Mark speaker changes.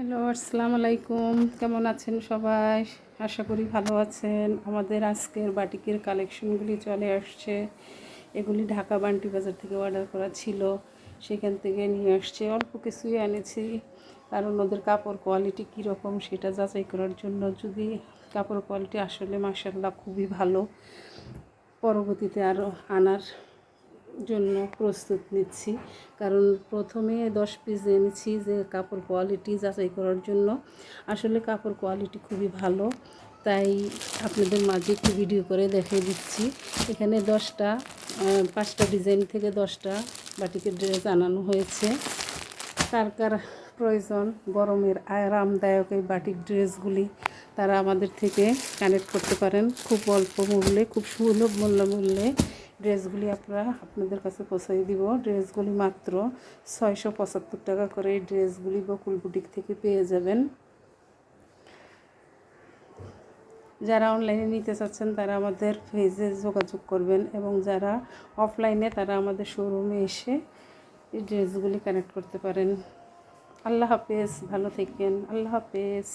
Speaker 1: Hello, আসসালামু আলাইকুম। কেমন আছেন সবাই? আশা করি ভালো আছেন। আমাদের আজকের বাটিকের কালেকশনগুলি চলে আসছে। এগুলি ঢাকা বান্টি বাজার থেকে অর্ডার করা ছিল, সেখান থেকে নিয়ে আসছে। অল্প কিছুই এনেছি, কারণ ওদের কাপড় কোয়ালিটি কীরকম সেটা যাচাই করার জন্য। যদি কাপড় কোয়ালিটি আসলে মাশাআল্লাহ খুবই ভালো, পরবর্তীতে আরও আনার জন্য প্রস্তুত নিচ্ছি। কারণ প্রথমে 10 পিস এনেছি যে কাপড় কোয়ালিটি যাচাই করার জন্য। আসলে কাপড় কোয়ালিটি খুবই ভালো, তাই আপনাদের মাঝে একটু ভিডিও করে দেখিয়ে দিচ্ছি। এখানে 5টা ডিজাইন থেকে 10টা বাটিকের ড্রেস আনানো হয়েছে। কার কার প্রয়োজন গরমের আরামদায়ক এই বাটিক ড্রেসগুলি, তারা আমাদের থেকে কানেক্ট করতে পারেন। খুব অল্প মূল্যে, খুব সুলভ মূল্যে ড্রেসগুলি আপনাদের কাছে পৌঁছাই দিব। ড্রেসগুলি মাত্র 675 টাকা করে। এই ড্রেসগুলি বকুল বুটিক থেকে পেয়ে যাবেন। যারা অনলাইনে নিতে চাচ্ছেন তারা আমাদের পেজে যোগাযোগ করবেন, এবং যারা অফলাইনে তারা আমাদের শোরুমে এসে এই ড্রেসগুলি কানেক্ট করতে পারেন। আল্লাহ হাফেজ, ভালো থাকেন। আল্লাহ হাফেজ।